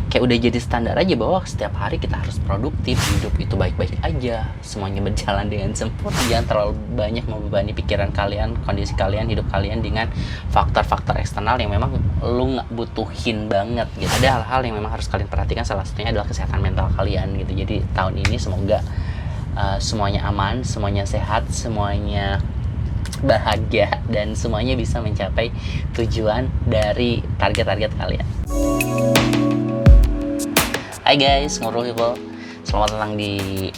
kayak udah jadi standar aja bahwa setiap hari kita harus produktif, hidup itu baik-baik aja, semuanya berjalan dengan sempurna. Jangan terlalu banyak membebani pikiran kalian, kondisi kalian, hidup kalian dengan faktor-faktor eksternal yang memang lu nggak butuhin banget gitu. Ada hal-hal yang memang harus kalian perhatikan, salah satunya adalah kesehatan mental kalian gitu. Jadi tahun ini semoga semuanya aman, semuanya sehat, semuanya bahagia, dan semuanya bisa mencapai tujuan dari target-target kalian. Hai guys, ngobrol people. Selamat datang di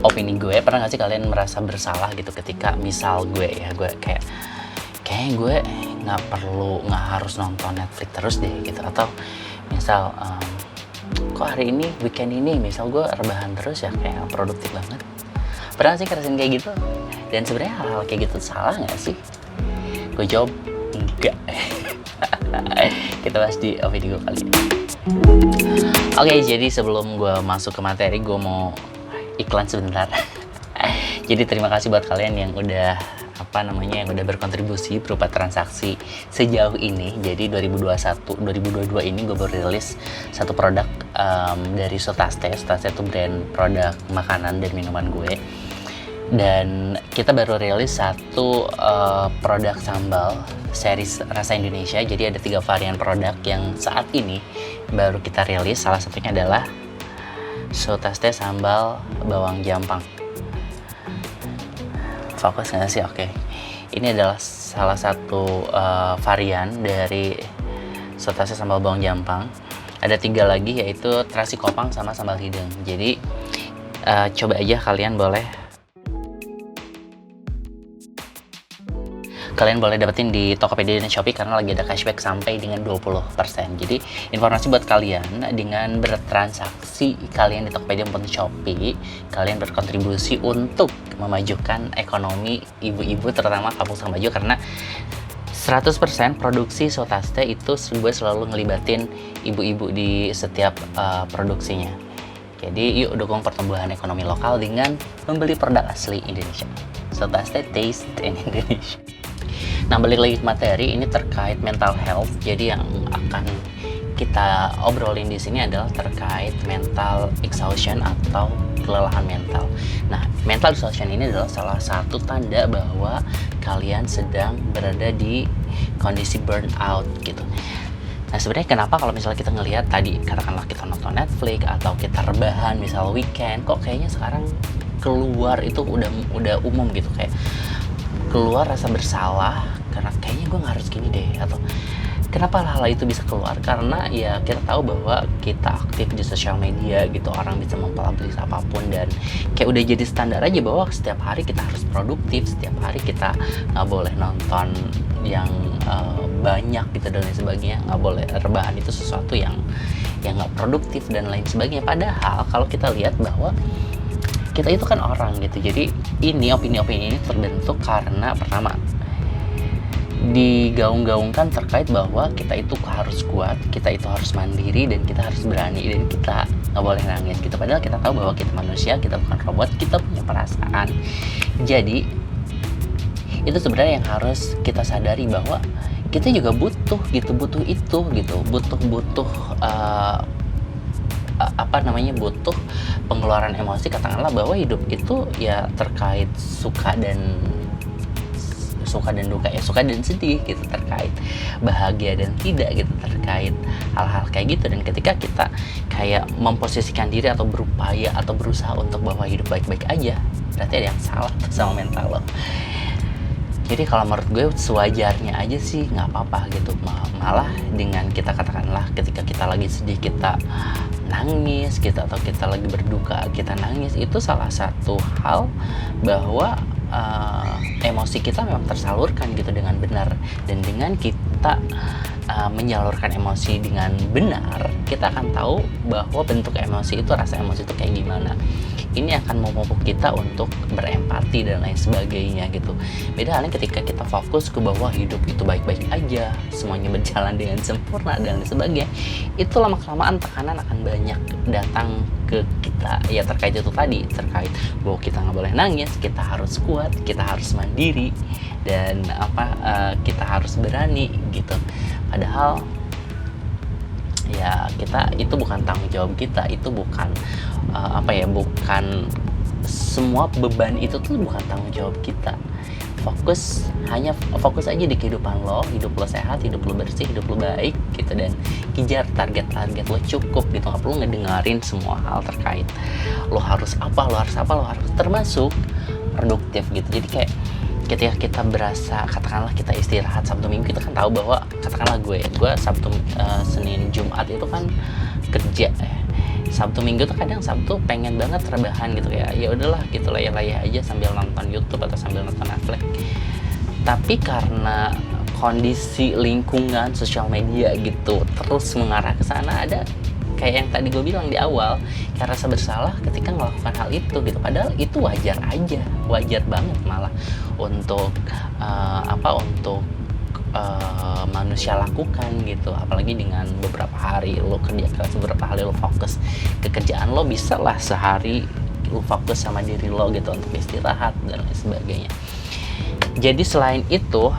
opini gue. Pernah gak sih kalian merasa bersalah gitu ketika misal gue kayaknya gue nggak harus nonton Netflix terus deh gitu, atau misal kok hari ini weekend ini misal gue rebahan terus ya, kayak produktif banget. Pernah sih ngerasain kayak gitu? Dan sebenarnya hal-hal kayak gitu salah nggak sih? Gue jawab enggak. Kita bahas di video kali ini. Oke, jadi sebelum gue masuk ke materi, gue mau iklan sebentar. Jadi terima kasih buat kalian yang udah yang udah berkontribusi berupa transaksi sejauh ini. Jadi 2022 ini gue baru rilis satu produk dari Sotaste. Sotaste itu brand produk makanan dan minuman gue. Dan kita baru rilis satu produk sambal series rasa Indonesia. Jadi ada 3 varian produk yang saat ini baru kita rilis. Salah satunya adalah Sotaste sambal bawang jampang. Fokus nggak sih? Oke. Ini adalah salah satu varian dari Sotaste sambal bawang jampang. Ada 3 lagi, yaitu terasi kopang sama sambal hideng. Jadi coba aja kalian boleh dapetin di Tokopedia dan Shopee karena lagi ada cashback sampai dengan 20%. Jadi informasi buat kalian, dengan bertransaksi kalian di Tokopedia maupun Shopee, kalian berkontribusi untuk memajukan ekonomi ibu-ibu, terutama kampung Sang Baju, karena 100% produksi Sotaste itu gue selalu ngelibatin ibu-ibu di setiap produksinya. Jadi yuk dukung pertumbuhan ekonomi lokal dengan membeli produk asli Indonesia. Sotaste, taste in Indonesia. Nah, balik lagi ke materi, ini terkait mental health. Jadi yang akan kita obrolin di sini adalah terkait mental exhaustion atau kelelahan mental. Nah, mental exhaustion ini adalah salah satu tanda bahwa kalian sedang berada di kondisi burnout gitu. Nah, sebenarnya kenapa kalau misalnya kita ngelihat tadi, katakanlah kita nonton Netflix atau kita rebahan misal weekend, kok kayaknya sekarang keluar itu udah umum gitu, kayak keluar rasa bersalah karena kayaknya gue nggak harus gini deh, atau kenapa hal-hal itu bisa keluar? Karena ya kita tahu bahwa kita aktif di sosial media gitu, orang bisa mempublish apapun, dan kayak udah jadi standar aja bahwa setiap hari kita harus produktif, setiap hari kita nggak boleh nonton yang banyak gitu dan lain sebagainya, nggak boleh rebahan, itu sesuatu yang nggak produktif dan lain sebagainya. Padahal kalau kita lihat bahwa kita itu kan orang gitu. Jadi ini opini-opini ini terbentuk karena pertama digaung-gaungkan terkait bahwa kita itu harus kuat, kita itu harus mandiri, dan kita harus berani, dan kita nggak boleh nangis gitu. Padahal kita tahu bahwa kita manusia, kita bukan robot, kita punya perasaan. Jadi itu sebenarnya yang harus kita sadari, bahwa kita juga butuh pengeluaran emosi. Katakanlah bahwa hidup itu ya terkait suka dan duka, ya suka dan sedih gitu, terkait bahagia dan tidak gitu, terkait hal-hal kayak gitu. Dan ketika kita kayak memposisikan diri atau berupaya atau berusaha untuk bahwa hidup baik-baik aja, berarti ada yang salah sama mental lo. Jadi kalau menurut gue sewajarnya aja sih, nggak apa-apa gitu. Malah dengan kita katakanlah ketika kita lagi sedih kita nangis gitu, atau kita lagi berduka kita nangis, itu salah satu hal bahwa emosi kita memang tersalurkan gitu dengan benar. Dan dengan kita menyalurkan emosi dengan benar, kita akan tahu bahwa bentuk emosi itu, rasa emosi itu kayak gimana. Ini akan memupuk kita untuk berempati dan lain sebagainya gitu. Beda halnya ketika kita fokus ke bahwa hidup itu baik-baik aja, semuanya berjalan dengan sempurna dan lain sebagainya, itu lama-kelamaan tekanan akan banyak datang ke kita. Ya terkait itu tadi, terkait bahwa kita nggak boleh nangis, kita harus kuat, kita harus mandiri, dan kita harus berani gitu. Padahal ya kita itu bukan tanggung jawab kita, itu bukan bukan semua beban itu tuh bukan tanggung jawab kita. Fokus aja di kehidupan lo, hidup lo sehat, hidup lo bersih, hidup lo baik gitu, dan kejar target-target lo cukup gitu. Nggak perlu ngedengerin semua hal terkait lo harus apa, lo harus termasuk produktif gitu. Jadi kayak ketika kita berasa, katakanlah kita istirahat Sabtu Minggu, kita kan tahu bahwa katakanlah gue Sabtu, Senin, Jumat itu kan kerja ya. Sabtu Minggu tuh kadang Sabtu pengen banget rebahan gitu ya udahlah gitu, layar aja sambil nonton YouTube atau sambil nonton Netflix. Tapi karena kondisi lingkungan sosial media gitu terus mengarah ke sana, ada kayak yang tadi gue bilang di awal, kayak rasa bersalah ketika melakukan hal itu gitu. Padahal itu wajar banget malah untuk manusia lakukan gitu. Apalagi dengan beberapa hari lo kerja keras, beberapa hari lo fokus ke kerjaan lo, bisa lah sehari lo fokus sama diri lo gitu untuk istirahat dan lain sebagainya. Jadi selain itu,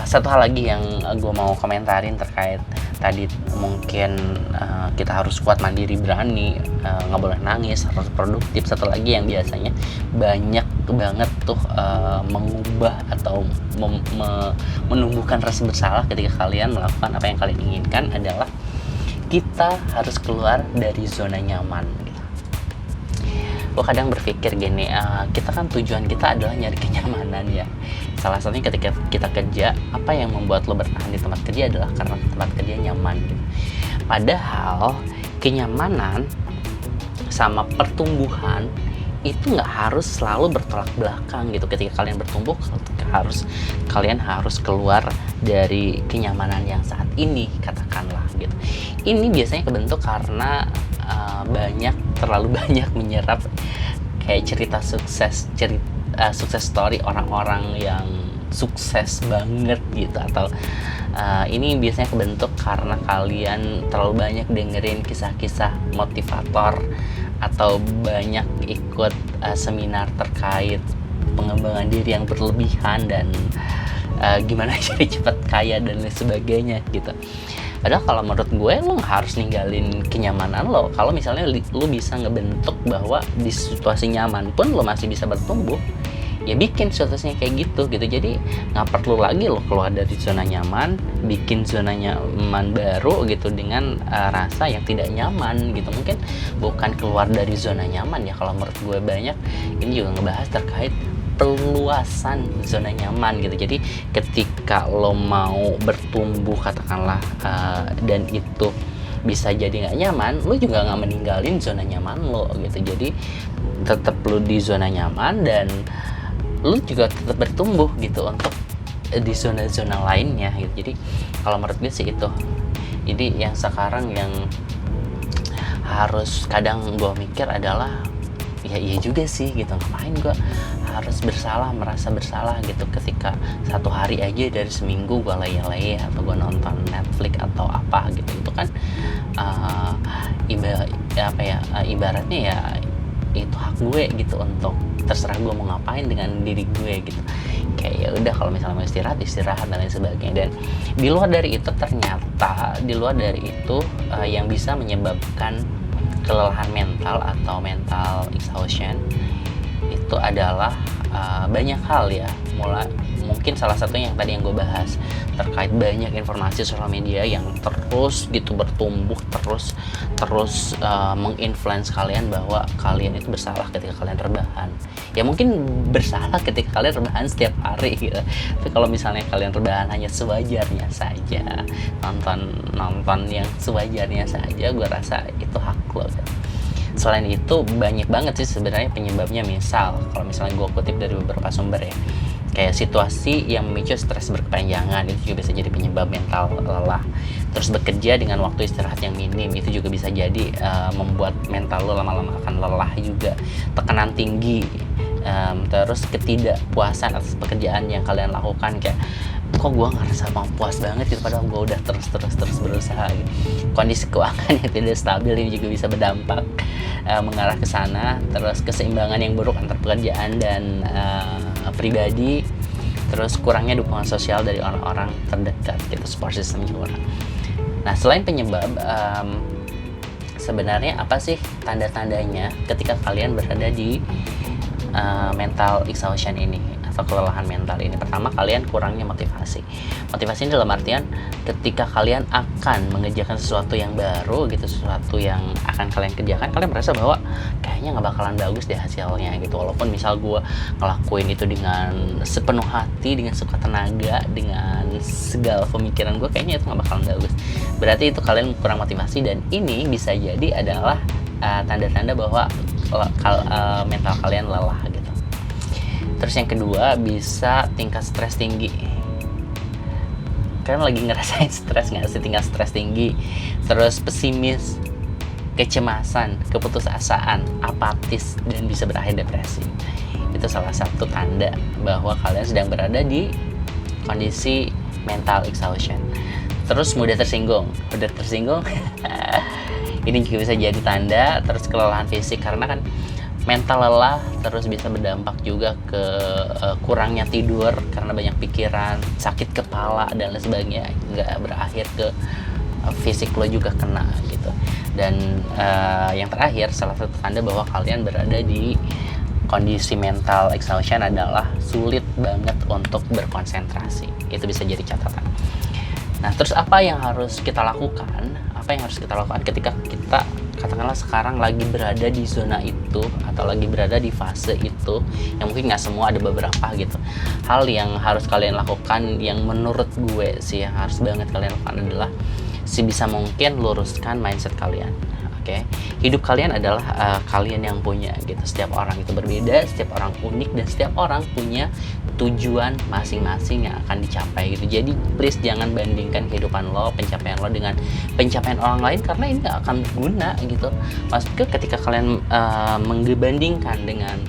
satu hal lagi yang gue mau komentarin terkait tadi, mungkin kita harus kuat, mandiri, berani, nggak boleh nangis, harus produktif. Satu lagi yang biasanya banyak banget tuh mengubah atau menumbuhkan rasa bersalah ketika kalian melakukan apa yang kalian inginkan adalah kita harus keluar dari zona nyaman. Gue kadang berpikir gini, kita kan tujuan kita adalah nyari kenyamanan ya. Salah satunya ketika kita kerja, apa yang membuat lo bertahan di tempat kerja adalah karena tempat kerja nyaman gitu. Padahal kenyamanan sama pertumbuhan itu nggak harus selalu bertolak belakang gitu. Ketika kalian bertumbuh, kalian harus keluar dari kenyamanan yang saat ini, katakanlah gitu. Ini biasanya kebentuk karena terlalu banyak menyerap kayak cerita sukses story orang-orang yang sukses banget gitu, atau ini biasanya kebentuk karena kalian terlalu banyak dengerin kisah-kisah motivator atau banyak ikut seminar terkait pengembangan diri yang berlebihan dan gimana jadi cepat kaya dan lain sebagainya gitu. Padahal kalau menurut gue, lo harus ninggalin kenyamanan lo. Kalau misalnya lo bisa ngebentuk bahwa di situasi nyaman pun lo masih bisa bertumbuh, ya bikin situasinya kayak gitu. Jadi nggak perlu lagi lo keluar dari zona nyaman, bikin zona nyaman baru gitu dengan rasa yang tidak nyaman gitu. Mungkin bukan keluar dari zona nyaman ya, kalau menurut gue banyak ini juga ngebahas terkait perluasan zona nyaman gitu. Jadi ketika lo mau bertumbuh katakanlah dan itu bisa jadi nggak nyaman, lo juga nggak meninggalin zona nyaman lo gitu. Jadi tetap lo di zona nyaman dan lo juga tetap bertumbuh gitu untuk di zona-zona lainnya gitu. Jadi kalau menurut gue sih itu. Jadi yang sekarang yang harus kadang gue mikir adalah ya iya juga sih gitu, ngapain gue harus merasa bersalah gitu ketika satu hari aja dari seminggu gue leye-leye atau gue nonton Netflix atau apa gitu. Itu kan ibaratnya ya itu hak gue gitu untuk terserah gue mau ngapain dengan diri gue gitu. Kayak ya udah, kalau misalnya mau istirahat dan lain sebagainya. Dan di luar dari itu yang bisa menyebabkan kelelahan mental atau mental exhaustion itu adalah banyak hal ya. Mungkin salah satunya yang tadi yang gue bahas terkait banyak informasi sosial media yang terus gitu bertumbuh, terus menginfluence kalian bahwa kalian itu bersalah ketika kalian rebahan. Ya mungkin bersalah ketika kalian rebahan setiap hari gitu. Tapi kalau misalnya kalian rebahan hanya sewajarnya saja, nonton yang sewajarnya saja, gue rasa itu hak lo kan. Selain itu banyak banget sih sebenarnya penyebabnya. Misal kalau misalnya gue kutip dari beberapa sumber ya, kayak situasi yang memicu stres berkepanjangan itu juga bisa jadi penyebab mental lelah. Terus bekerja dengan waktu istirahat yang minim itu juga bisa jadi membuat mental lo lama-lama akan lelah juga. Tekanan tinggi, terus ketidakpuasan atas pekerjaan yang kalian lakukan, kayak kok gue ngerasa puas banget gitu padahal gue udah terus berusaha gitu. Kondisi keuangan yang tidak stabil ini juga bisa berdampak mengarah ke sana. Terus keseimbangan yang buruk antar pekerjaan dan pribadi. Terus kurangnya dukungan sosial dari orang-orang terdekat gitu, support system juga. Nah, selain penyebab, sebenarnya apa sih tanda-tandanya ketika kalian berada di mental exhaustion ini atau kelelahan mental ini? Pertama, kalian kurangnya motivasi. Motivasi ini dalam artian ketika kalian akan mengerjakan sesuatu yang baru gitu, sesuatu yang akan kalian kerjakan, kalian merasa bahwa kayaknya nggak bakalan bagus deh hasilnya gitu. Walaupun misal gue ngelakuin itu dengan sepenuh hati, dengan suka tenaga, dengan segala pemikiran gue, kayaknya itu nggak bakalan bagus. Berarti itu kalian kurang motivasi, dan ini bisa jadi adalah tanda-tanda bahwa mental kalian lelah gitu. Terus yang kedua, bisa tingkat stres tinggi. Kalian lagi ngerasain stres nggak sih? Tingkat stres tinggi, terus pesimis, kecemasan, keputusasaan, apatis, dan bisa berakhir depresi. Itu salah satu tanda bahwa kalian sedang berada di kondisi mental exhaustion. Terus mudah tersinggung ini juga bisa jadi tanda. Terus kelelahan fisik, karena kan mental lelah terus bisa berdampak juga ke kurangnya tidur karena banyak pikiran, sakit kepala, dan lain sebagainya. Nggak berakhir ke fisik lo juga kena gitu. Dan yang terakhir, salah satu tanda bahwa kalian berada di kondisi mental exhaustion adalah sulit banget untuk berkonsentrasi. Itu bisa jadi catatan. Nah, terus apa yang harus kita lakukan? Apa yang harus kita lakukan ketika kita katakanlah sekarang lagi berada di zona itu atau lagi berada di fase itu, yang mungkin nggak semua, ada beberapa gitu. Hal yang harus kalian lakukan, yang menurut gue sih yang harus banget kalian lakukan adalah sebisa mungkin luruskan mindset kalian. Oke, hidup kalian adalah kalian yang punya gitu. Setiap orang itu berbeda, setiap orang unik, dan setiap orang punya tujuan masing-masing yang akan dicapai gitu. Jadi please jangan bandingkan kehidupan lo, pencapaian lo dengan pencapaian orang lain, karena ini gak akan berguna gitu. Maksudnya ketika kalian mengebandingkan dengan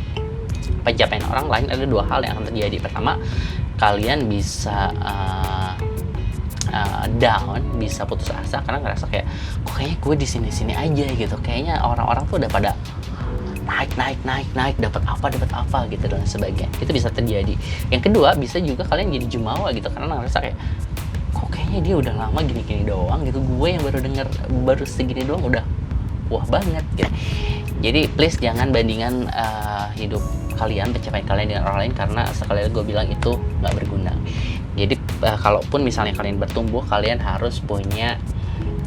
pencapaian orang lain, ada dua hal yang akan terjadi. Pertama, kalian bisa down, bisa putus asa karena ngerasa kayak kok kayaknya gue di sini aja gitu. Kayaknya orang-orang tuh udah pada naik, dapat apa gitu dan sebagainya. Itu bisa terjadi. Yang kedua, bisa juga kalian jadi jumawa gitu karena ngerasa kayak kok kayaknya dia udah lama gini-gini doang gitu. Gue yang baru segini doang udah wah banget gitu. Jadi please jangan bandingkan hidup kalian, pencapaian kalian dengan orang lain, karena sekali lagi gue bilang itu nggak berguna. Jadi kalaupun misalnya kalian bertumbuh, kalian harus punya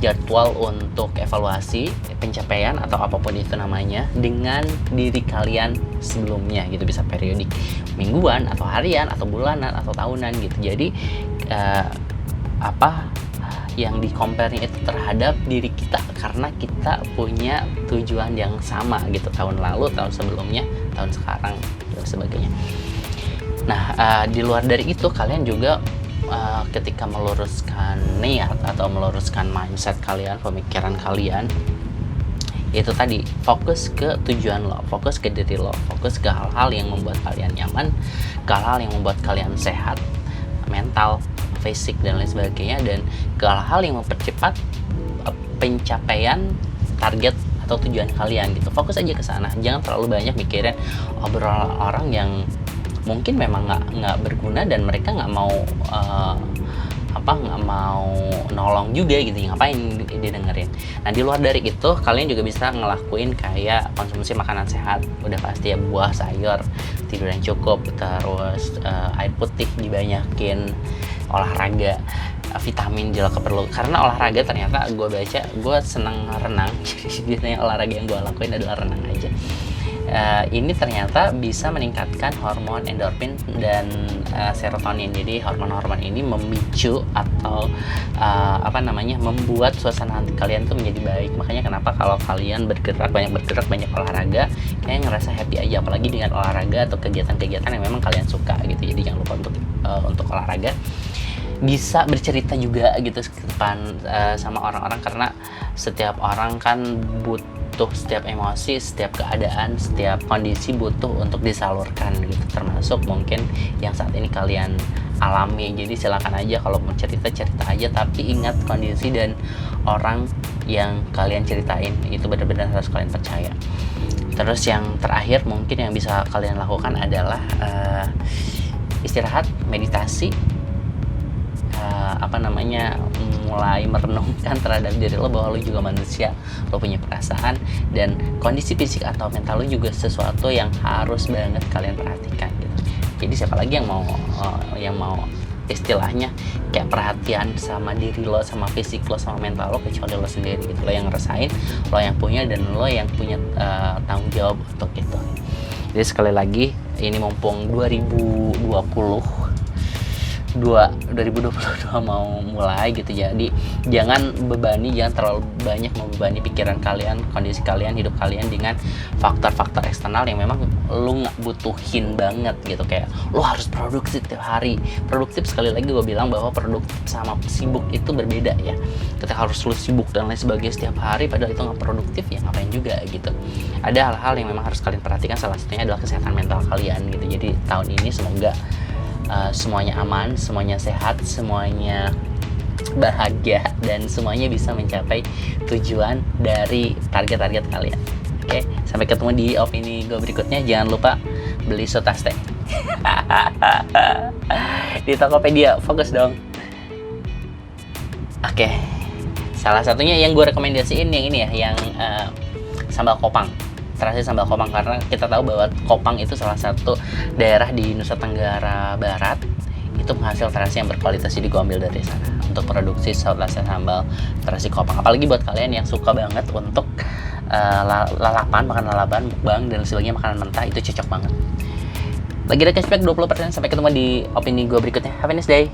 jadwal untuk evaluasi pencapaian atau apapun itu namanya dengan diri kalian sebelumnya gitu. Bisa periodik, mingguan atau harian atau bulanan atau tahunan gitu. Jadi apa yang di-compare-nya itu terhadap diri kita, karena kita punya tujuan yang sama gitu, tahun lalu, tahun sebelumnya, tahun sekarang dan sebagainya. Nah, di luar dari itu, kalian juga ketika meluruskan niat atau meluruskan mindset kalian, pemikiran kalian, itu tadi fokus ke tujuan lo, fokus ke diri lo, fokus ke hal-hal yang membuat kalian nyaman, ke hal-hal yang membuat kalian sehat, mental, fisik, dan lain sebagainya, dan ke hal-hal yang mempercepat pencapaian target atau tujuan kalian gitu. Fokus aja ke sana, jangan terlalu banyak mikirin obrolan orang yang mungkin memang nggak berguna dan mereka nggak mau nggak mau nolong juga gitu, ngapain didengerin. Nah, di luar dari itu, kalian juga bisa ngelakuin kayak konsumsi makanan sehat. Udah pasti ya, buah, sayur, tidur yang cukup, terus air putih dibanyakin, olahraga, vitamin juga perlu. Karena olahraga ternyata gue baca, gue senang renang, jadi biasanya olahraga yang gue lakuin adalah renang aja. Ini ternyata bisa meningkatkan hormon endorfin dan serotonin. Jadi hormon-hormon ini memicu atau membuat suasana hati kalian tuh menjadi baik. Makanya kenapa kalau kalian banyak bergerak, banyak olahraga, kalian ngerasa happy aja, apalagi dengan olahraga atau kegiatan-kegiatan yang memang kalian suka gitu. Jadi jangan lupa untuk olahraga. Bisa bercerita juga gitu ke depan sama orang-orang, karena setiap orang kan butuh, setiap emosi, setiap keadaan, setiap kondisi butuh untuk disalurkan gitu, termasuk mungkin yang saat ini kalian alami. Jadi silakan aja kalau mau cerita aja, tapi ingat kondisi dan orang yang kalian ceritain itu benar-benar harus kalian percaya. Terus yang terakhir mungkin yang bisa kalian lakukan adalah istirahat, meditasi, mulai merenungkan terhadap diri lo bahwa lo juga manusia, lo punya perasaan, dan kondisi fisik atau mental lo juga sesuatu yang harus banget kalian perhatikan gitu. Jadi siapa lagi yang mau istilahnya kayak perhatian sama diri lo, sama fisik lo, sama mental lo kecuali lo sendiri gitu. Lo yang ngerasain, lo yang punya, dan lo yang punya tanggung jawab untuk itu. Jadi sekali lagi, ini mumpung 2022 mau mulai gitu, jadi jangan terlalu banyak membebani pikiran kalian, kondisi kalian, hidup kalian dengan faktor-faktor eksternal yang memang lu nggak butuhin banget gitu. Kayak lu harus produktif tiap hari. Produktif, sekali lagi gue bilang bahwa produktif sama sibuk itu berbeda ya. Ketika harus lu sibuk dan lain sebagainya setiap hari padahal itu nggak produktif, ya ngapain juga gitu. Ada hal-hal yang memang harus kalian perhatikan, salah satunya adalah kesehatan mental kalian gitu. Jadi tahun ini semoga semuanya aman, semuanya sehat, semuanya bahagia, dan semuanya bisa mencapai tujuan dari target-target kalian. Oke, sampai ketemu di opini gue berikutnya. Jangan lupa beli Sotas teh di Tokopedia. Fokus dong. Oke, salah satunya yang gue rekomendasiin yang ini ya, yang sambal kopang. Terasi sambal kopang, karena kita tahu bahwa Kopang itu salah satu daerah di Nusa Tenggara Barat itu penghasil terasi yang berkualitas, jadi gue ambil dari sana untuk produksi saus sambal terasi Kopang. Apalagi buat kalian yang suka banget untuk lalapan, makan lalapan, mukbang dan sebagainya, makanan mentah, itu cocok banget. Lagi ada cashback 20%. Sampai ketemu di opini gue berikutnya. Have a nice day.